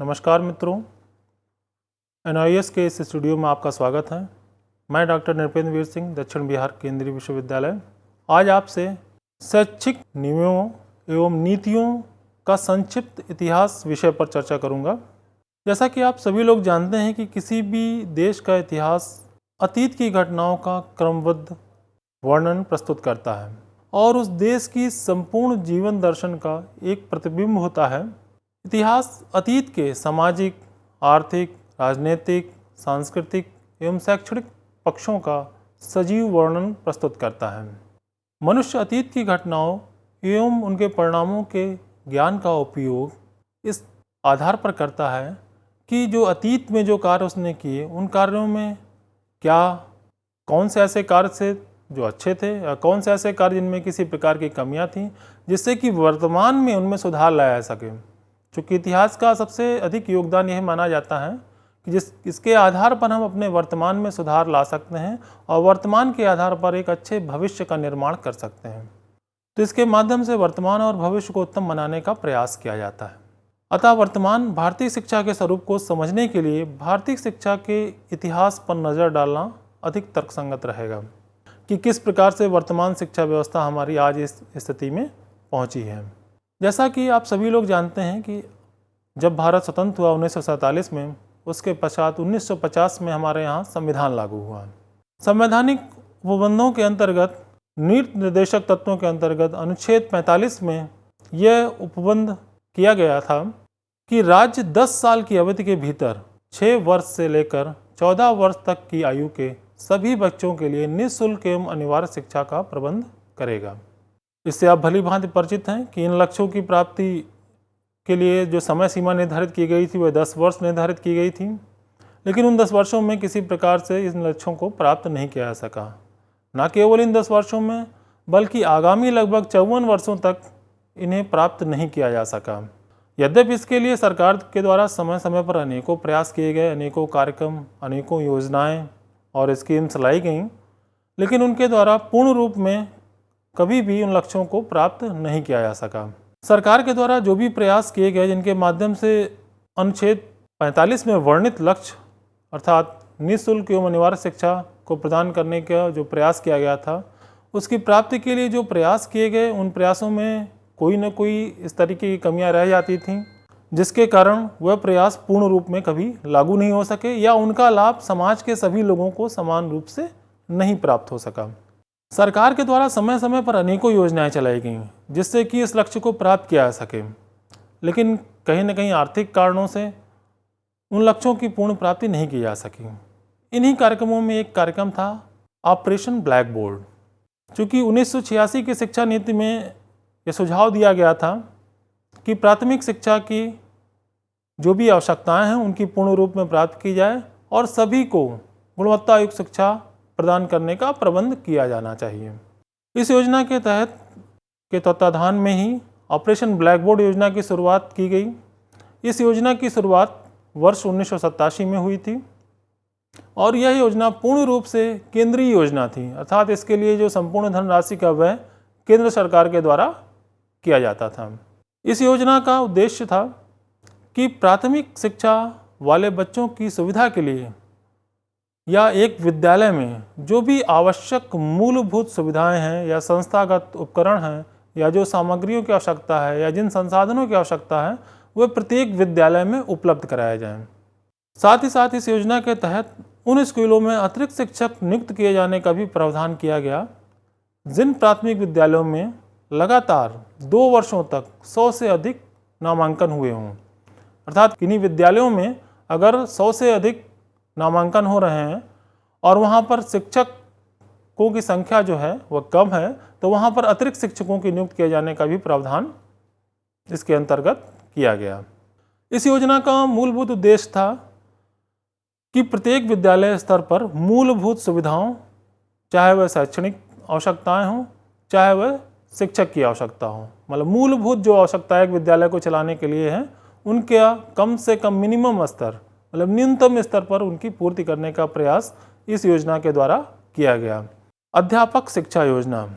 नमस्कार मित्रों, NIS के इस स्टूडियो में आपका स्वागत है। मैं डॉक्टर नृपेंद्र वीर सिंह, दक्षिण बिहार केंद्रीय विश्वविद्यालय आज आपसे शैक्षिक नियमों एवं नीतियों का संक्षिप्त इतिहास विषय पर चर्चा करूंगा। जैसा कि आप सभी लोग जानते हैं कि किसी भी देश का इतिहास अतीत की घटनाओं का क्रमबद्ध वर्णन प्रस्तुत करता है और उस देश की संपूर्ण जीवन दर्शन का एक प्रतिबिंब होता है। इतिहास अतीत के सामाजिक, आर्थिक, राजनीतिक, सांस्कृतिक एवं शैक्षणिक पक्षों का सजीव वर्णन प्रस्तुत करता है। मनुष्य अतीत की घटनाओं एवं उनके परिणामों के ज्ञान का उपयोग इस आधार पर करता है कि जो अतीत में जो कार्य उसने किए, उन कार्यों में कौन से ऐसे कार्य थे जो अच्छे थे या कौन से ऐसे कार्य जिनमें किसी प्रकार की कमियां थीं, जिससे कि वर्तमान में उनमें सुधार लाया जा सके। चूँकि इतिहास का सबसे अधिक योगदान यह माना जाता है कि इसके आधार पर हम अपने वर्तमान में सुधार ला सकते हैं और वर्तमान के आधार पर एक अच्छे भविष्य का निर्माण कर सकते हैं। तो इसके माध्यम से वर्तमान और भविष्य को उत्तम बनाने का प्रयास किया जाता है। अतः वर्तमान भारतीय शिक्षा के स्वरूप को समझने के लिए भारतीय शिक्षा के इतिहास पर नज़र डालना अधिक तर्कसंगत रहेगा कि किस प्रकार से वर्तमान शिक्षा व्यवस्था हमारी आज इस स्थिति में पहुंची है। जैसा कि आप सभी लोग जानते हैं कि जब भारत स्वतंत्र हुआ 1947 में, उसके पश्चात 1950 में हमारे यहाँ संविधान लागू हुआ। संवैधानिक उपबंधों के अंतर्गत, नीति निर्देशक तत्वों के अंतर्गत अनुच्छेद 45 में यह उपबंध किया गया था कि राज्य 10 साल की अवधि के भीतर 6 वर्ष से लेकर 14 वर्ष तक की आयु के सभी बच्चों के लिए निःशुल्क एवं अनिवार्य शिक्षा का प्रबंध करेगा। इससे आप भली भांति परिचित हैं कि इन लक्ष्यों की प्राप्ति के लिए जो समय सीमा निर्धारित की गई थी वह 10 वर्ष निर्धारित की गई थी, लेकिन उन 10 वर्षों में किसी प्रकार से इन लक्ष्यों को प्राप्त नहीं किया जा सका। न केवल इन 10 वर्षों में, बल्कि आगामी लगभग 54 वर्षों तक इन्हें प्राप्त नहीं किया जा सका। यद्यपि इसके लिए सरकार के द्वारा समय समय पर अनेकों प्रयास किए गए, अनेकों कार्यक्रम, अनेकों योजनाएँ और स्कीम्स लाई गईं, लेकिन उनके द्वारा पूर्ण रूप में कभी भी उन लक्ष्यों को प्राप्त नहीं किया जा सका। सरकार के द्वारा जो भी प्रयास किए गए, जिनके माध्यम से अनुच्छेद 45 में वर्णित लक्ष्य अर्थात निःशुल्क एवं अनिवार्य शिक्षा को प्रदान करने का जो प्रयास किया गया था, उसकी प्राप्ति के लिए जो प्रयास किए गए, उन प्रयासों में कोई न कोई इस तरीके की कमियां रह जाती थीं, जिसके कारण वह प्रयास पूर्ण रूप में कभी लागू नहीं हो सके या उनका लाभ समाज के सभी लोगों को समान रूप से नहीं प्राप्त हो सका। सरकार के द्वारा समय समय पर अनेकों योजनाएं चलाई गईं जिससे कि इस लक्ष्य को प्राप्त किया जा सके, लेकिन कहीं न कहीं आर्थिक कारणों से उन लक्ष्यों की पूर्ण प्राप्ति नहीं की जा सकी। इन्हीं कार्यक्रमों में एक कार्यक्रम था ऑपरेशन ब्लैक बोर्ड। चूँकि 1986 की शिक्षा नीति में यह सुझाव दिया गया था कि प्राथमिक शिक्षा की जो भी आवश्यकताएं हैं उनकी पूर्ण रूप में प्राप्त की जाए और सभी को गुणवत्ता युक्त शिक्षा प्रदान करने का प्रबंध किया जाना चाहिए। इस योजना के तहत के तत्वाधान में ही ऑपरेशन ब्लैक बोर्ड योजना की शुरुआत की गई। इस योजना की शुरुआत वर्ष 1987 में हुई थी और यह योजना पूर्ण रूप से केंद्रीय योजना थी, अर्थात इसके लिए जो संपूर्ण धनराशि का व्यय केंद्र सरकार के द्वारा किया जाता था। इस योजना का उद्देश्य था कि प्राथमिक शिक्षा वाले बच्चों की सुविधा के लिए या एक विद्यालय में जो भी आवश्यक मूलभूत सुविधाएं हैं या संस्थागत उपकरण हैं या जो सामग्रियों की आवश्यकता है या जिन संसाधनों की आवश्यकता है, वह प्रत्येक विद्यालय में उपलब्ध कराए जाएं। साथ ही साथ इस योजना के तहत उन स्कूलों में अतिरिक्त शिक्षक नियुक्त किए जाने का भी प्रावधान किया गया जिन प्राथमिक विद्यालयों में लगातार 2 वर्षों तक 100 से अधिक नामांकन हुए हों। अर्थात किन्हीं विद्यालयों में अगर 100 से अधिक नामांकन हो रहे हैं और वहाँ पर शिक्षकों की संख्या जो है वह कम है, तो वहाँ पर अतिरिक्त शिक्षकों की नियुक्त किए जाने का भी प्रावधान इसके अंतर्गत किया गया। इस योजना का मूलभूत उद्देश्य था कि प्रत्येक विद्यालय स्तर पर मूलभूत सुविधाओं, चाहे वह शैक्षणिक आवश्यकताएं हों, चाहे वह शिक्षक की आवश्यकता हो, मतलब मूलभूत जो आवश्यकताएं एक विद्यालय को चलाने के लिए हैं, उनका कम से कम मिनिमम स्तर, मतलब न्यूनतम स्तर पर उनकी पूर्ति करने का प्रयास इस योजना के द्वारा किया गया। अध्यापक शिक्षा योजना।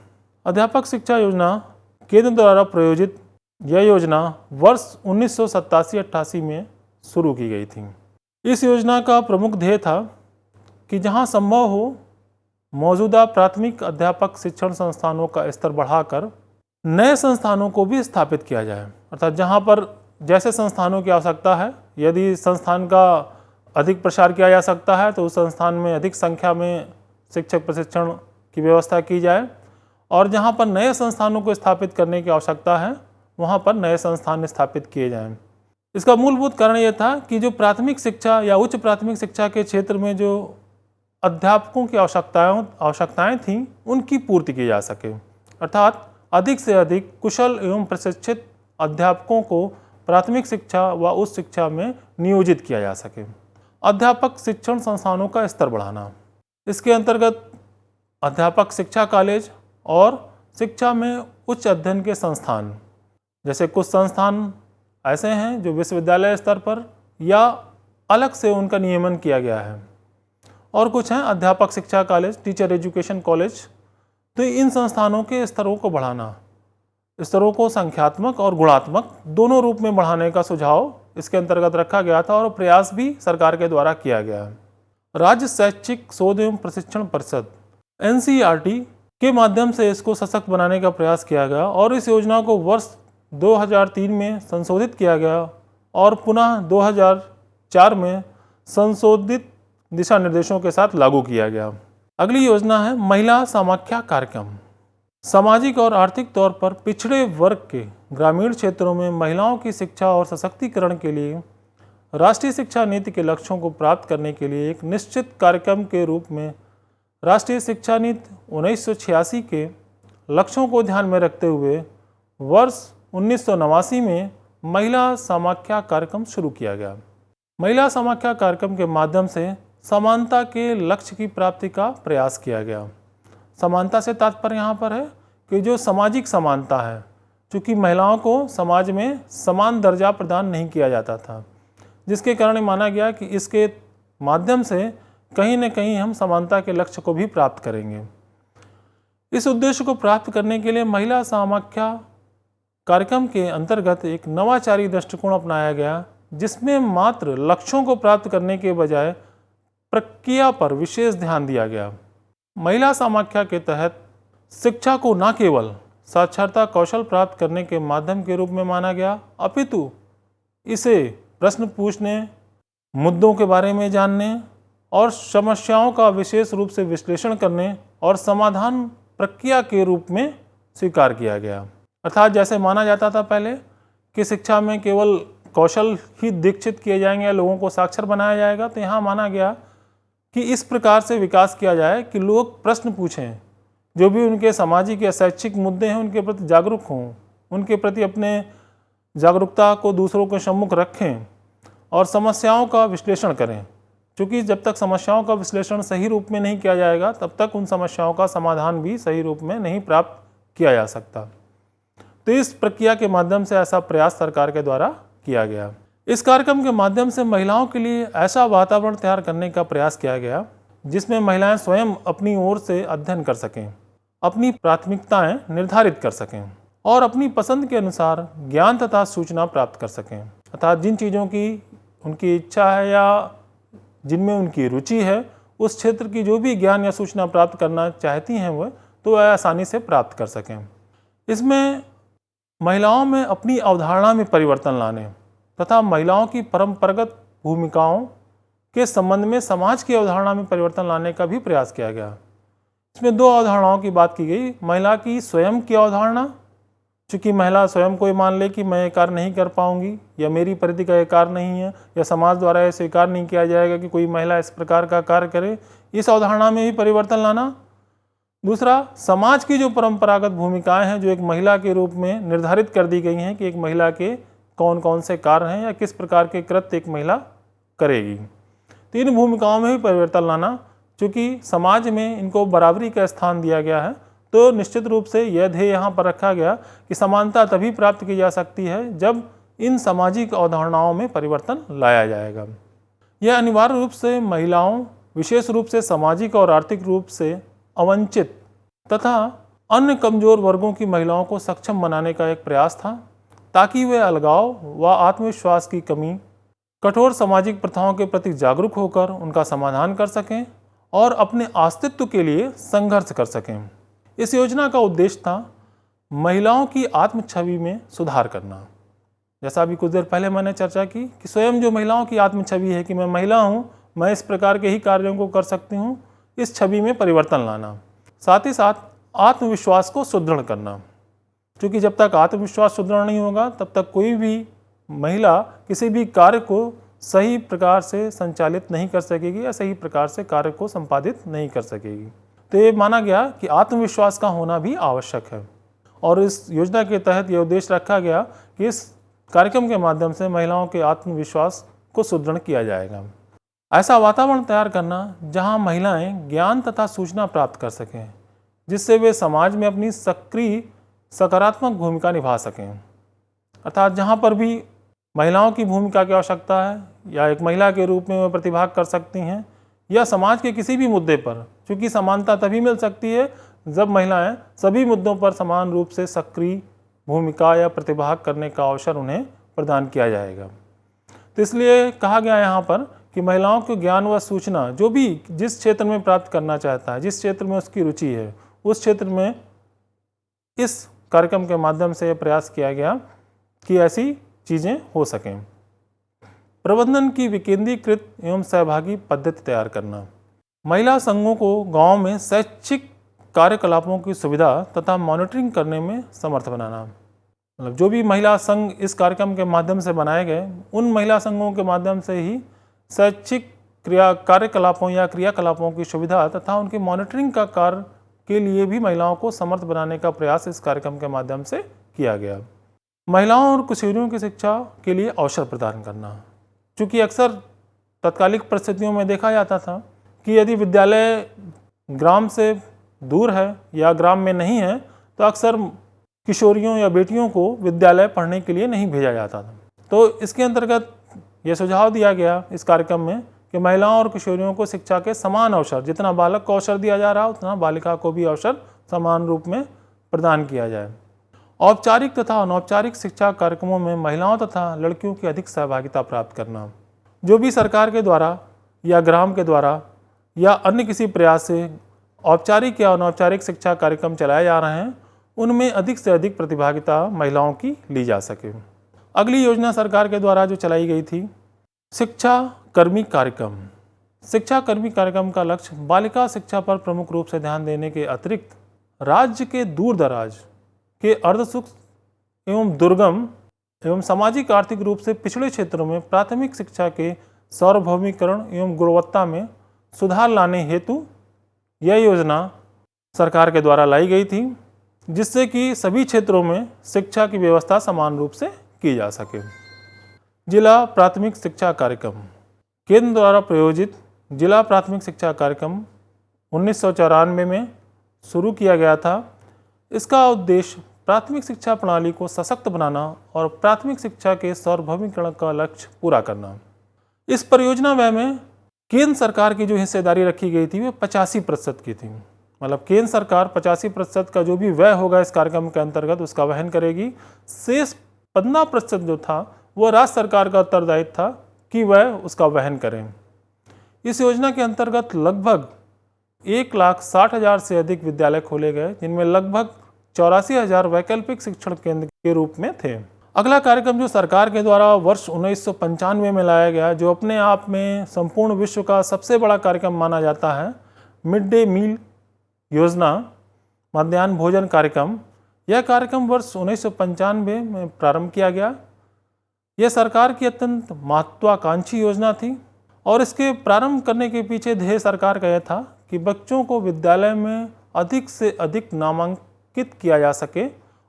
अध्यापक शिक्षा योजना केंद्र द्वारा प्रायोजित यह योजना वर्ष 1987-88 में शुरू की गई थी। इस योजना का प्रमुख ध्येय था कि जहां संभव हो मौजूदा प्राथमिक अध्यापक शिक्षण संस्थानों का स्तर बढ़ाकर नए संस्थानों को भी स्थापित किया जाए। अर्थात जहां पर जैसे संस्थानों की आवश्यकता है, यदि संस्थान का अधिक प्रसार किया जा सकता है तो उस संस्थान में अधिक संख्या में शिक्षक प्रशिक्षण की व्यवस्था की जाए, और जहां पर नए संस्थानों को स्थापित करने की आवश्यकता है वहां पर नए संस्थान स्थापित किए जाएं। इसका मूलभूत कारण यह था कि जो प्राथमिक शिक्षा या उच्च प्राथमिक शिक्षा के क्षेत्र में जो अध्यापकों की आवश्यकताएं थीं उनकी पूर्ति की जा सके। अर्थात अधिक से अधिक कुशल एवं प्रशिक्षित अध्यापकों को प्राथमिक शिक्षा व उच्च शिक्षा में नियोजित किया जा सके। अध्यापक शिक्षण संस्थानों का स्तर बढ़ाना, इसके अंतर्गत अध्यापक शिक्षा कॉलेज और शिक्षा में उच्च अध्ययन के संस्थान, जैसे कुछ संस्थान ऐसे हैं जो विश्वविद्यालय स्तर पर या अलग से उनका नियमन किया गया है, और कुछ हैं अध्यापक शिक्षा कॉलेज, टीचर एजुकेशन कॉलेज। तो इन संस्थानों के स्तरों को बढ़ाना, स्तरों को संख्यात्मक और गुणात्मक दोनों रूप में बढ़ाने का सुझाव इसके अंतर्गत रखा गया था, और प्रयास भी सरकार के द्वारा किया गया है। राज्य शैक्षिक शोध एवं प्रशिक्षण परिषद NCERT के माध्यम से इसको सशक्त बनाने का प्रयास किया गया, और इस योजना को वर्ष 2003 में संशोधित किया गया और पुनः 2004 में संशोधित दिशा निर्देशों के साथ लागू किया गया। अगली योजना है महिला समाख्या कार्यक्रम। सामाजिक और आर्थिक तौर पर पिछड़े वर्ग के ग्रामीण क्षेत्रों में महिलाओं की शिक्षा और सशक्तिकरण के लिए राष्ट्रीय शिक्षा नीति के लक्ष्यों को प्राप्त करने के लिए एक निश्चित कार्यक्रम के रूप में राष्ट्रीय शिक्षा नीति 1986 के लक्ष्यों को ध्यान में रखते हुए वर्ष 1989 में महिला समाख्या कार्यक्रम शुरू किया गया। महिला समाख्या कार्यक्रम के माध्यम से समानता के लक्ष्य की प्राप्ति का प्रयास किया गया। समानता से तात्पर्य यहाँ पर है कि जो सामाजिक समानता है, चूँकि महिलाओं को समाज में समान दर्जा प्रदान नहीं किया जाता था, जिसके कारण माना गया कि इसके माध्यम से कहीं न कहीं हम समानता के लक्ष्य को भी प्राप्त करेंगे। इस उद्देश्य को प्राप्त करने के लिए महिला समाख्या कार्यक्रम के अंतर्गत एक नवाचारी दृष्टिकोण अपनाया गया, जिसमें मात्र लक्ष्यों को प्राप्त करने के बजाय प्रक्रिया पर विशेष ध्यान दिया गया। महिला समाख्या के तहत शिक्षा को न केवल साक्षरता कौशल प्राप्त करने के माध्यम के रूप में माना गया, अपितु इसे प्रश्न पूछने, मुद्दों के बारे में जानने और समस्याओं का विशेष रूप से विश्लेषण करने और समाधान प्रक्रिया के रूप में स्वीकार किया गया। अर्थात जैसे माना जाता था पहले कि शिक्षा में केवल कौशल ही दीक्षित किए जाएंगे या लोगों को साक्षर बनाया जाएगा, तो यहाँ माना गया कि इस प्रकार से विकास किया जाए कि लोग प्रश्न पूछें, जो भी उनके सामाजिक या शैक्षिक मुद्दे हैं उनके प्रति जागरूक हों, उनके प्रति अपने जागरूकता को दूसरों के सम्मुख रखें और समस्याओं का विश्लेषण करें। क्योंकि जब तक समस्याओं का विश्लेषण सही रूप में नहीं किया जाएगा तब तक उन समस्याओं का समाधान भी सही रूप में नहीं प्राप्त किया जा सकता। तो इस प्रक्रिया के माध्यम से ऐसा प्रयास सरकार के द्वारा किया गया। इस कार्यक्रम के माध्यम से महिलाओं के लिए ऐसा वातावरण तैयार करने का प्रयास किया गया जिसमें महिलाएं स्वयं अपनी ओर से अध्ययन कर सकें, अपनी प्राथमिकताएं निर्धारित कर सकें और अपनी पसंद के अनुसार ज्ञान तथा सूचना प्राप्त कर सकें। अर्थात जिन चीज़ों की उनकी इच्छा है या जिनमें उनकी रुचि है, उस क्षेत्र की जो भी ज्ञान या सूचना प्राप्त करना चाहती हैं वह, तो वह आसानी से प्राप्त कर सकें। इसमें महिलाओं में अपनी अवधारणा में परिवर्तन लाने तथा महिलाओं की परंपरागत भूमिकाओं के संबंध में समाज की अवधारणा में परिवर्तन लाने का भी प्रयास किया गया। इसमें दो अवधारणाओं की बात की गई। महिला की स्वयं की अवधारणा, चूँकि महिला स्वयं को मान ले कि मैं ये कार्य नहीं कर पाऊंगी या मेरी परिधि का ये कार्य नहीं है या समाज द्वारा ये स्वीकार नहीं किया जाएगा कि कोई महिला इस प्रकार का कार्य करे, इस अवधारणा में भी परिवर्तन लाना। दूसरा, समाज की जो परंपरागत भूमिकाएं हैं जो एक महिला के रूप में निर्धारित कर दी गई हैं कि एक महिला के कौन कौन से कार्य हैं या किस प्रकार के कृत्य एक महिला करेगी, तो इन भूमिकाओं में भी परिवर्तन लाना। चूँकि समाज में इनको बराबरी का स्थान दिया गया है तो निश्चित रूप से यह ध्येय यहाँ पर रखा गया कि समानता तभी प्राप्त की जा सकती है जब इन सामाजिक अवधारणाओं में परिवर्तन लाया जाएगा। यह अनिवार्य रूप से महिलाओं, विशेष रूप से सामाजिक और आर्थिक रूप से अवंचित तथा अन्य कमजोर वर्गों की महिलाओं को सक्षम बनाने का एक प्रयास था, ताकि वे अलगाव व आत्मविश्वास की कमी, कठोर सामाजिक प्रथाओं के प्रति जागरूक होकर उनका समाधान कर सकें और अपने अस्तित्व के लिए संघर्ष कर सकें। इस योजना का उद्देश्य था महिलाओं की आत्म छवि में सुधार करना। जैसा अभी कुछ देर पहले मैंने चर्चा की कि स्वयं जो महिलाओं की आत्म छवि है कि मैं महिला हूँ, मैं इस प्रकार के ही कार्यों को कर सकती हूँ, इस छवि में परिवर्तन लाना। साथ ही साथ आत्मविश्वास को सुदृढ़ करना, क्योंकि जब तक आत्मविश्वास सुदृढ़ नहीं होगा तब तक कोई भी महिला किसी भी कार्य को सही प्रकार से संचालित नहीं कर सकेगी या सही प्रकार से कार्य को संपादित नहीं कर सकेगी। तो ये माना गया कि आत्मविश्वास का होना भी आवश्यक है और इस योजना के तहत ये उद्देश्य रखा गया कि इस कार्यक्रम के माध्यम से महिलाओं के आत्मविश्वास को सुदृढ़ किया जाएगा। ऐसा वातावरण तैयार करना जहां महिलाएं ज्ञान तथा सूचना प्राप्त कर सकें, जिससे वे समाज में अपनी सक्रिय सकारात्मक भूमिका निभा सकें। अर्थात जहां पर भी महिलाओं की भूमिका की आवश्यकता है या एक महिला के रूप में वे प्रतिभाग कर सकती हैं या समाज के किसी भी मुद्दे पर, क्योंकि समानता तभी मिल सकती है जब महिलाएं सभी मुद्दों पर समान रूप से सक्रिय भूमिका या प्रतिभाग करने का अवसर उन्हें प्रदान किया जाएगा। तो इसलिए कहा गया यहाँ पर कि महिलाओं को ज्ञान व सूचना जो भी जिस क्षेत्र में प्राप्त करना चाहता है, जिस क्षेत्र में उसकी रुचि है, उस क्षेत्र में इस कार्यक्रम के माध्यम से प्रयास किया गया कि ऐसी चीज़ें हो सकें। प्रबंधन की विकेंद्रीकृत एवं सहभागी पद्धति तैयार करना, महिला संघों को गांव में शैक्षिक कार्यकलापों की सुविधा तथा मॉनिटरिंग करने में समर्थ बनाना। मतलब जो भी महिला संघ इस कार्यक्रम के माध्यम से बनाए गए, उन महिला संघों के माध्यम से ही शैक्षिक कार्यकलापों या क्रियाकलापों की सुविधा तथा उनकी मॉनिटरिंग का कार्य के लिए भी महिलाओं को समर्थ बनाने का प्रयास इस कार्यक्रम के माध्यम से किया गया। महिलाओं और किशोरियों की शिक्षा के लिए अवसर प्रदान करना, क्योंकि अक्सर तत्कालिक परिस्थितियों में देखा जाता था कि यदि विद्यालय ग्राम से दूर है या ग्राम में नहीं है तो अक्सर किशोरियों या बेटियों को विद्यालय पढ़ने के लिए नहीं भेजा जाता था। तो इसके अंतर्गत ये सुझाव दिया गया इस कार्यक्रम में कि महिलाओं और किशोरियों को शिक्षा के समान अवसर, जितना बालक को अवसर दिया जा रहा उतना बालिका को भी अवसर समान रूप में प्रदान किया जाए। औपचारिक तथा अनौपचारिक शिक्षा कार्यक्रमों में महिलाओं तथा लड़कियों की अधिक सहभागिता प्राप्त करना। जो भी सरकार के द्वारा या ग्राम के द्वारा या अन्य किसी प्रयास से औपचारिक या अनौपचारिक शिक्षा कार्यक्रम चलाए जा रहे हैं, उनमें अधिक से अधिक प्रतिभागिता महिलाओं की ली जा सके। अगली योजना सरकार के द्वारा जो चलाई गई थी, शिक्षा कर्मी कार्यक्रम। शिक्षा कर्मी कार्यक्रम का लक्ष्य बालिका शिक्षा पर प्रमुख रूप से ध्यान देने के अतिरिक्त राज्य के दूर दराज के अर्धसूक्ष्म एवं दुर्गम एवं सामाजिक आर्थिक रूप से पिछड़े क्षेत्रों में प्राथमिक शिक्षा के सार्वभौमिकरण एवं गुणवत्ता में सुधार लाने हेतु यह योजना सरकार के द्वारा लाई गई थी, जिससे कि सभी क्षेत्रों में शिक्षा की व्यवस्था समान रूप से की जा सके। जिला प्राथमिक शिक्षा कार्यक्रम, केंद्र द्वारा प्रायोजित जिला प्राथमिक शिक्षा कार्यक्रम 1994 में शुरू किया गया था। इसका उद्देश्य प्राथमिक शिक्षा प्रणाली को सशक्त बनाना और प्राथमिक शिक्षा के सार्वभौमिकरण का लक्ष्य पूरा करना। इस परियोजना व्यय में केंद्र सरकार की जो हिस्सेदारी रखी गई थी वो 85% की थी। मतलब केंद्र सरकार 85% का जो भी व्यय होगा इस कार्यक्रम के अंतर्गत उसका वहन करेगी। शेष 15% जो था वो राज्य सरकार का उत्तरदायित्व था कि वह उसका वहन करें। इस योजना के अंतर्गत लगभग 1,60,000 से अधिक विद्यालय खोले गए, जिनमें लगभग 84,000 वैकल्पिक शिक्षण केंद्र के रूप में थे। अगला कार्यक्रम जो सरकार के द्वारा वर्ष 1995 में लाया गया, जो अपने आप में संपूर्ण विश्व का सबसे बड़ा कार्यक्रम माना जाता है, मिड डे मील योजना, मध्याह्न भोजन कार्यक्रम। यह कार्यक्रम वर्ष 1995 में प्रारंभ किया गया। यह सरकार की अत्यंत महत्वाकांक्षी योजना थी और इसके प्रारंभ करने के पीछे ध्येय सरकार का यह था कि बच्चों को विद्यालय में अधिक से अधिक नामांकित किया जा सके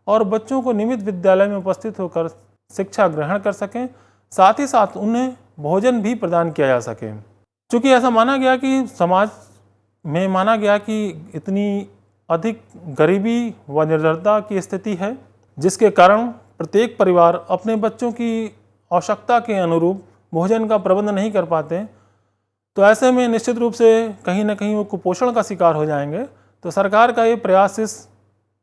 और बच्चों को नियमित विद्यालय में उपस्थित होकर शिक्षा ग्रहण कर सकें, साथ ही साथ उन्हें भोजन भी प्रदान किया जा सके। चूँकि ऐसा माना गया कि समाज में इतनी अधिक गरीबी व निर्धनता की स्थिति है, जिसके कारण प्रत्येक परिवार अपने बच्चों की आवश्यकता के अनुरूप भोजन का प्रबंध नहीं कर पाते, तो ऐसे में निश्चित रूप से कहीं ना कहीं वो कुपोषण का शिकार हो जाएंगे। तो सरकार का ये प्रयास इस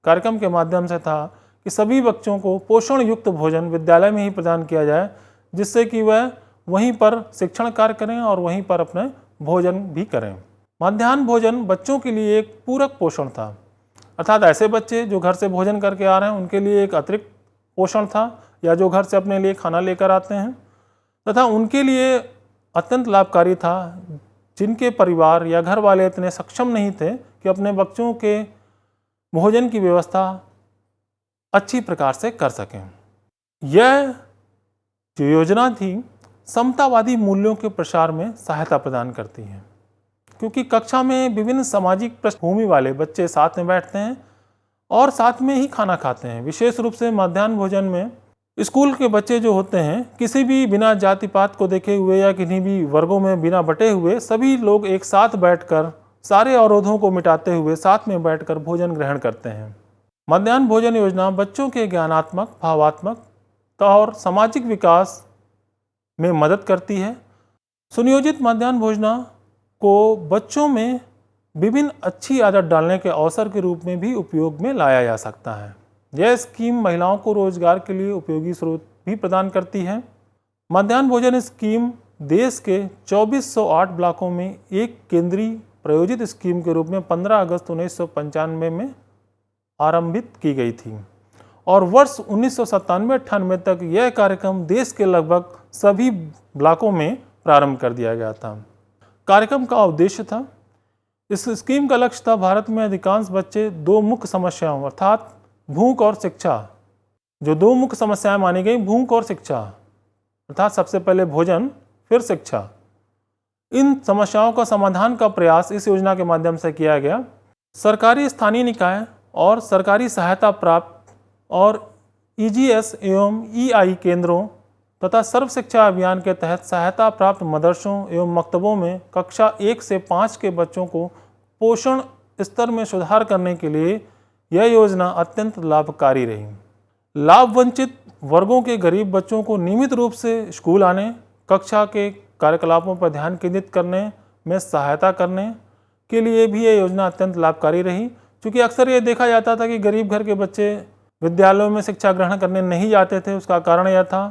कार्यक्रम के माध्यम से था कि सभी बच्चों को पोषण युक्त भोजन विद्यालय में ही प्रदान किया जाए, जिससे कि वह वहीं पर शिक्षण कार्य करें और वहीं पर अपने भोजन भी करें। मध्याह्न भोजन बच्चों के लिए एक पूरक पोषण था, अर्थात ऐसे बच्चे जो घर से भोजन करके आ रहे हैं उनके लिए एक अतिरिक्त पोषण था, या जो घर से अपने लिए खाना लेकर आते हैं, तथा उनके लिए अत्यंत लाभकारी था जिनके परिवार या घर वाले इतने सक्षम नहीं थे कि अपने बच्चों के भोजन की व्यवस्था अच्छी प्रकार से कर सकें। यह जो योजना थी समतावादी मूल्यों के प्रसार में सहायता प्रदान करती है, क्योंकि कक्षा में विभिन्न सामाजिक पृष्ठभूमि वाले बच्चे साथ में बैठते हैं और साथ में ही खाना खाते हैं। विशेष रूप से मध्याह्न भोजन में स्कूल के बच्चे जो होते हैं, किसी भी बिना जाति पात को देखे हुए या किन्हीं भी वर्गों में बिना बटे हुए, सभी लोग एक साथ बैठकर सारे अवरोधों को मिटाते हुए साथ में बैठकर भोजन ग्रहण करते हैं। मध्याह्न भोजन योजना बच्चों के ज्ञानात्मक, भावात्मक और सामाजिक विकास में मदद करती है। सुनियोजित मध्याह्न भोजना को बच्चों में विभिन्न अच्छी आदत डालने के अवसर के रूप में भी उपयोग में लाया जा सकता है। यह स्कीम महिलाओं को रोजगार के लिए उपयोगी स्रोत भी प्रदान करती है। मध्याह्न भोजन स्कीम देश के 2408 ब्लॉकों में एक केंद्रीय प्रायोजित स्कीम के रूप में 15 अगस्त 1995 में आरंभित की गई थी और वर्ष 1997-98 तक यह कार्यक्रम देश के लगभग सभी ब्लॉकों में प्रारंभ कर दिया गया था। कार्यक्रम का उद्देश्य था, इस स्कीम का लक्ष्य था भारत में अधिकांश बच्चे दो मुख्य समस्याओं अर्थात भूख और शिक्षा, जो दो मुख्य समस्याएं मानी गई, भूख और शिक्षा अर्थात सबसे पहले भोजन फिर शिक्षा, इन समस्याओं का समाधान का प्रयास इस योजना के माध्यम से किया गया। सरकारी स्थानीय निकाय और सरकारी सहायता प्राप्त और EGS एवं EI केंद्रों तथा सर्व शिक्षा अभियान के तहत सहायता प्राप्त मदरसों एवं मकतबों में कक्षा 1 से 5 के बच्चों को पोषण स्तर में सुधार करने के लिए यह योजना अत्यंत लाभकारी रही। लाभ वंचित वर्गों के गरीब बच्चों को नियमित रूप से स्कूल आने, कक्षा के कार्यकलापों पर ध्यान केंद्रित करने में सहायता करने के लिए भी यह योजना अत्यंत लाभकारी रही। क्योंकि अक्सर ये देखा जाता था कि गरीब घर के बच्चे विद्यालयों में शिक्षा ग्रहण करने नहीं जाते थे। उसका कारण यह था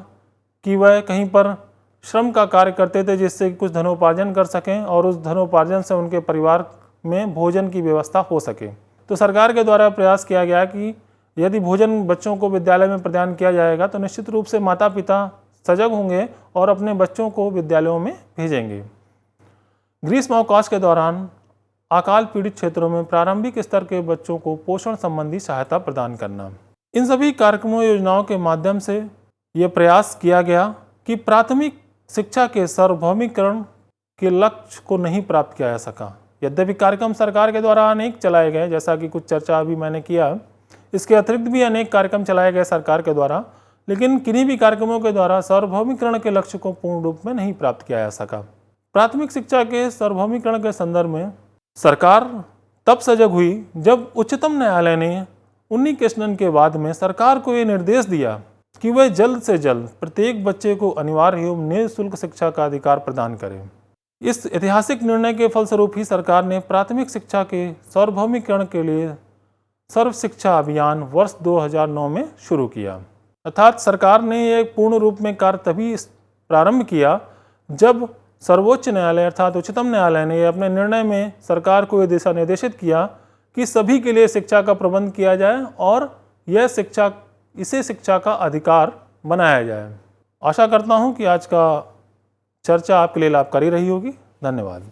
कि वह कहीं पर श्रम का कार्य करते थे जिससे कुछ धनोपार्जन कर सकें और उस धनोपार्जन से उनके परिवार में भोजन की व्यवस्था हो सके। तो सरकार के द्वारा प्रयास किया गया कि यदि भोजन बच्चों को विद्यालय में प्रदान किया जाएगा तो निश्चित रूप से माता पिता सजग होंगे और अपने बच्चों को विद्यालयों में भेजेंगे। ग्रीष्म अवकाश के दौरान अकाल पीड़ित क्षेत्रों में प्रारंभिक स्तर के बच्चों को पोषण संबंधी सहायता प्रदान करना, इन सभी कार्यक्रमों योजनाओं के माध्यम से ये प्रयास किया गया कि प्राथमिक शिक्षा के सार्वभौमिकरण के लक्ष्य को नहीं प्राप्त किया जा सका। यद्यपि कार्यक्रम सरकार के द्वारा अनेक चलाए गए, जैसा कि कुछ चर्चा अभी मैंने किया, इसके अतिरिक्त भी अनेक कार्यक्रम चलाए गए सरकार के द्वारा, लेकिन किन्हीं भी कार्यक्रमों के द्वारा सार्वभौमिकरण के लक्ष्य को पूर्ण रूप में नहीं प्राप्त किया जा सका। प्राथमिक शिक्षा के सार्वभौमिकरण के संदर्भ में सरकार तब सजग हुई जब उच्चतम न्यायालय ने उन्नी कृष्णन के बाद में सरकार को ये निर्देश दिया कि वह जल्द से जल्द प्रत्येक बच्चे को अनिवार्य एवं निःशुल्क शिक्षा का अधिकार प्रदान करे। इस ऐतिहासिक निर्णय के फलस्वरूप ही सरकार ने प्राथमिक शिक्षा के सार्वभौमिकरण के लिए सर्व शिक्षा अभियान वर्ष 2009 में शुरू किया। अर्थात सरकार ने यह पूर्ण रूप में कार्य तभी प्रारंभ किया जब सर्वोच्च न्यायालय अर्थात उच्चतम न्यायालय ने अपने निर्णय में सरकार को यह दिशा निर्देशित किया कि सभी के लिए शिक्षा का प्रबंध किया जाए और इसे शिक्षा का अधिकार बनाया जाए। आशा करता हूं कि आज का चर्चा आपके लिए लाभकारी रही होगी। धन्यवाद।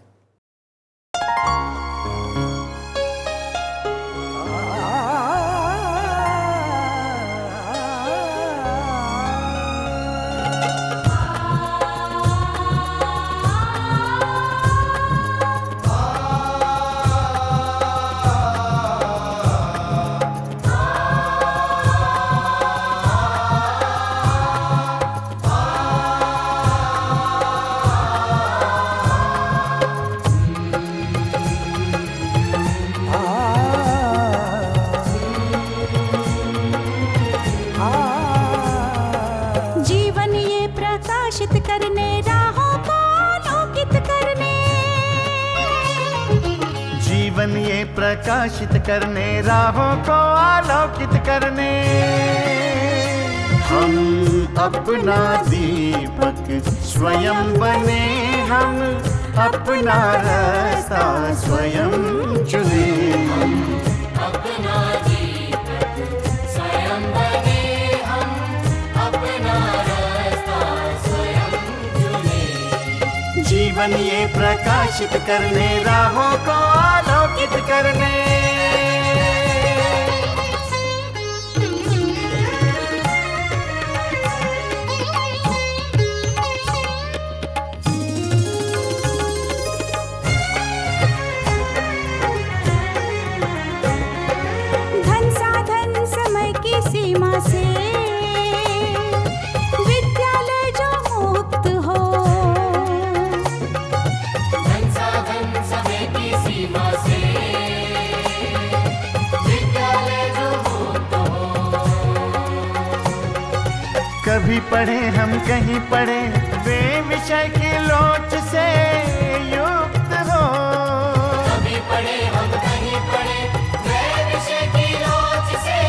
प्रकाशित करने राहों को आलोकित करने हम अपना दीपक स्वयं बने, हम अपना रास्ता स्वयं चुने। हम अपना दीपक स्वयं बने, हम अपना रास्ता स्वयं चुने। जीवन ये प्रकाशित करने, राहों को आलोकित करने। धन साधन समय की सीमा से विद्यालय जो मुक्त हो, धन साधन समय की सीमा से विद्यालय जो मुक्त हो। कभी पढ़े हम कहीं पढ़े, वे विषय की लोच से युक्त हो। कभी पढ़े हम कहीं पढ़े, वे विषय की लोच से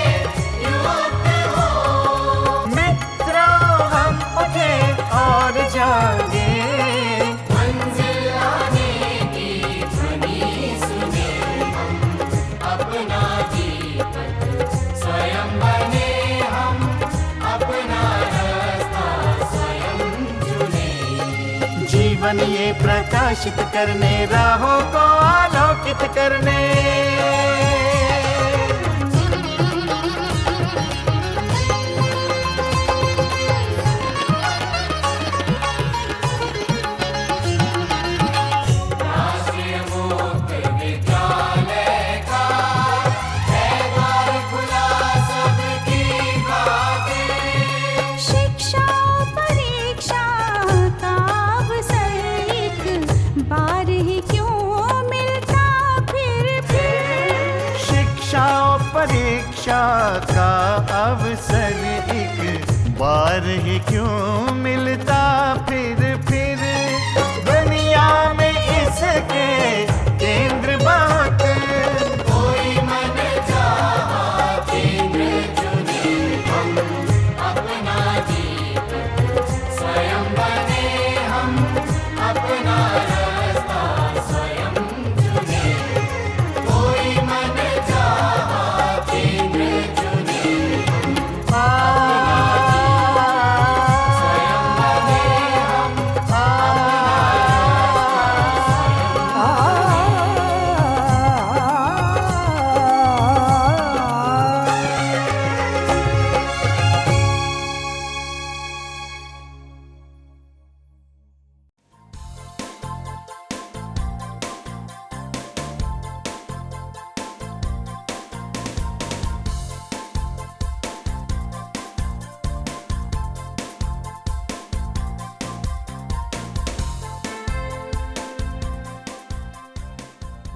युक्त हो। मित्रों हम उठे और जागे, मंजिल आने की ध्वनि सुने। हम अपना दीपक स्वयं बने, हम अपना रास्ता स्वयं चुने। जीवन ये प्रकाशित करने, राहों को आलोकित करने। राष्ट्रीय मुक्त विद्यालय का है द्वार खुला सबकी खातिर। शिक्षा परीक्षा का अवसर एक बार ही क्यों मिलता फिर। शिक्षा और परीक्षा का अवसर एक बार ही क्यों मिलता फिर। दुनिया में इसके केंद्र बात, कोई मन चाहा केंद्र चुने। हम अपना दीपक स्वयं बने, हम अपना रास्ता स्वयं चुने। कोई मन चाहा केंद्र चुने। स्वयं बने, हम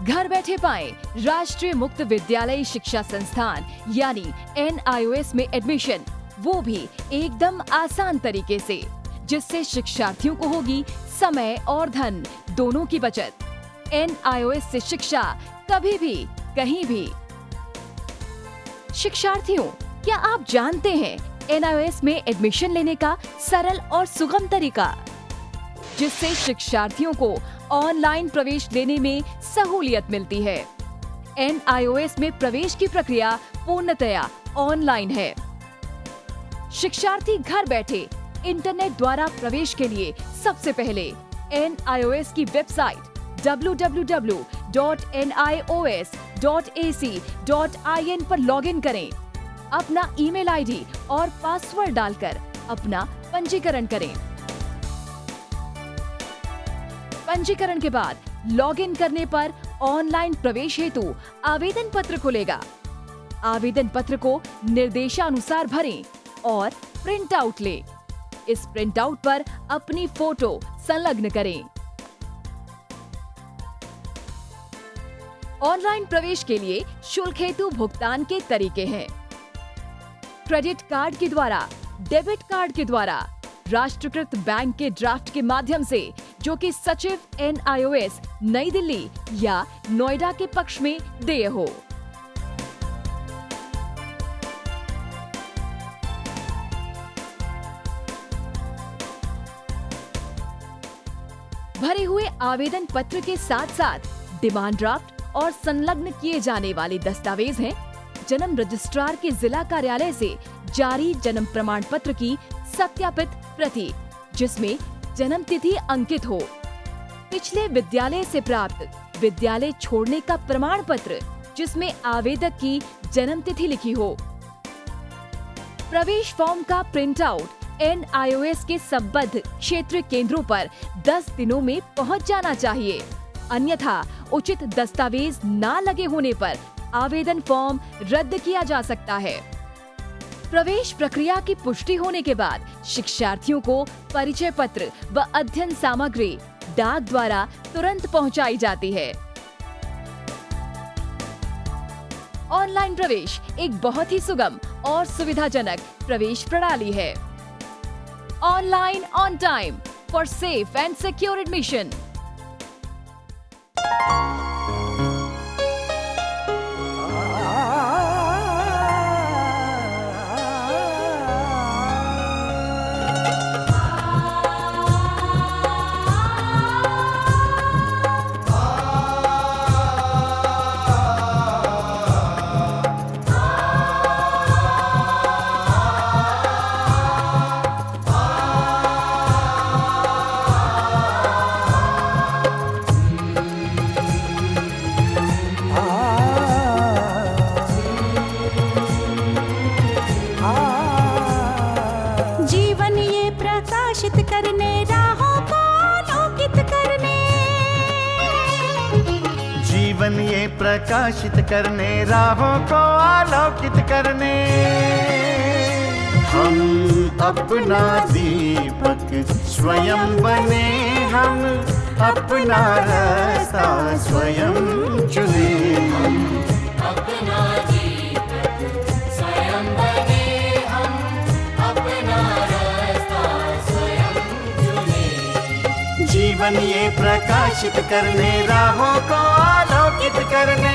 घर बैठे पाएं राष्ट्रीय मुक्त विद्यालय शिक्षा संस्थान यानी NIOS में एडमिशन, वो भी एकदम आसान तरीके से, जिससे शिक्षार्थियों को होगी समय और धन दोनों की बचत। NIOS से शिक्षा कभी भी कहीं भी। शिक्षार्थियों, क्या आप जानते हैं NIOS में एडमिशन लेने का सरल और सुगम तरीका, जिससे शिक्षार्थियों को ऑनलाइन प्रवेश लेने में सहूलियत मिलती है। NIOS में प्रवेश की प्रक्रिया पूर्णतया ऑनलाइन है। शिक्षार्थी घर बैठे इंटरनेट द्वारा प्रवेश के लिए सबसे पहले NIOS की वेबसाइट www.nios.ac.in पर लॉगिन करें। अपना ईमेल आईडी और पासवर्ड डालकर अपना पंजीकरण करें। पंजीकरण के बाद लॉगिन करने पर ऑनलाइन प्रवेश हेतु आवेदन पत्र खुलेगा। आवेदन पत्र को निर्देशानुसार भरें और प्रिंट आउट लें। इस प्रिंट आउट पर अपनी फोटो संलग्न करें। ऑनलाइन प्रवेश के लिए शुल्क हेतु भुगतान के तरीके हैं: क्रेडिट कार्ड के द्वारा, डेबिट कार्ड के द्वारा, राष्ट्रीयकृत बैंक के ड्राफ्ट के माध्यम से, जो कि सचिव NIOS नई दिल्ली या नोएडा के पक्ष में देय हो। भरे हुए आवेदन पत्र के साथ साथ डिमांड ड्राफ्ट और संलग्न किए जाने वाले दस्तावेज हैं जन्म रजिस्ट्रार के जिला कार्यालय से जारी जन्म प्रमाण पत्र की सत्यापित प्रति, जिसमें जन्म तिथि अंकित हो, पिछले विद्यालय से प्राप्त विद्यालय छोड़ने का प्रमाण पत्र जिसमें आवेदक की जन्म तिथि लिखी हो, प्रवेश फॉर्म का प्रिंट आउट NIOS के संबद्ध क्षेत्र केंद्रों पर 10 दिनों में पहुंच जाना चाहिए, अन्यथा उचित दस्तावेज ना लगे होने पर आवेदन फॉर्म रद्द किया जा सकता है। प्रवेश प्रक्रिया की पुष्टि होने के बाद शिक्षार्थियों को परिचय पत्र व अध्ययन सामग्री डाक द्वारा तुरंत पहुंचाई जाती है। ऑनलाइन प्रवेश एक बहुत ही सुगम और सुविधाजनक प्रवेश प्रणाली है। Online on time for safe and secure admission. जीवन ये प्रकाशित करने, राहों को आलोकित करने, जीवन ये प्रकाशित करने, राहों को आलोकित करने, हम अपना दीपक स्वयं बने, हम अपना रास्ता स्वयं चुने। अपना दीपक स्वयं बने, हम अपना रास्ता स्वयं चुने। जीवन ये प्रकाशित करने, राहों को आलोकित करने।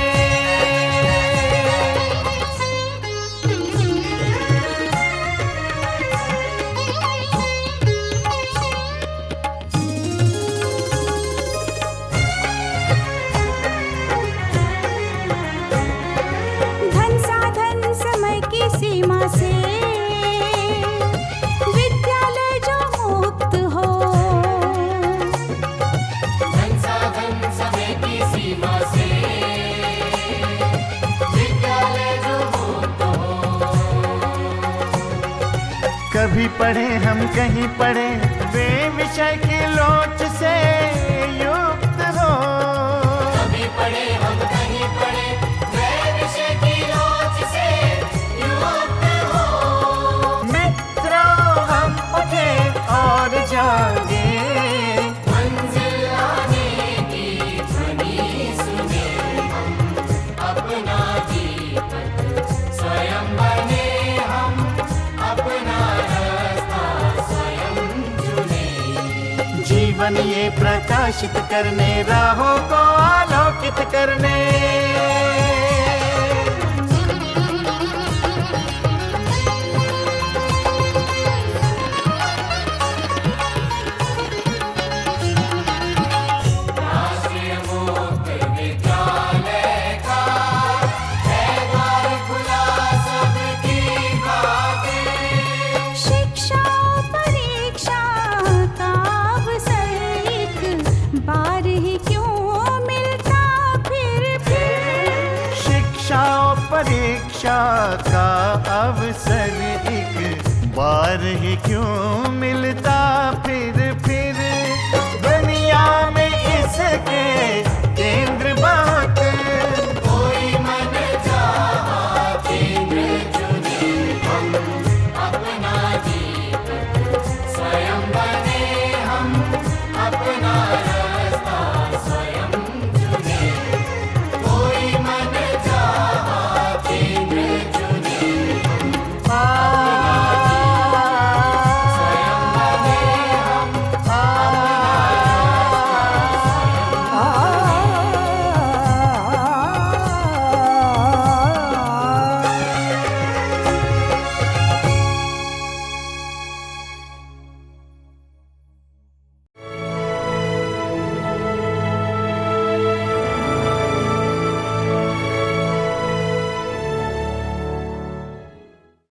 धन साधन समय की सीमा से विद्यालय जो मुक्त हो, धन साधन समय की सीमा से विद्यालय जो मुक्त हो। कभी पढ़े हम कहीं पढ़े, वे विषय की लोच से युक्त हो। कभी पढ़े हम कहीं पढ़े, वे विषय की लोच से युक्त हो। मित्रों हम उठे और जागे, मंजिल आने की ध्वनि सुने, हम अपना दीपक स्वयं बने, हम अपना रास्ता स्वयं चुने। जीवन ये प्रकाशित करने, राहों को आलोकित करने। राष्ट्रीय मुक्त विद्यालय का है द्वार खुला सबकी बातें। शिक्षा परीक्षा का अवसर एक बार ही क्यों मिलता फिर। शिक्षा और परीक्षा का अवसर एक बार ही क्यों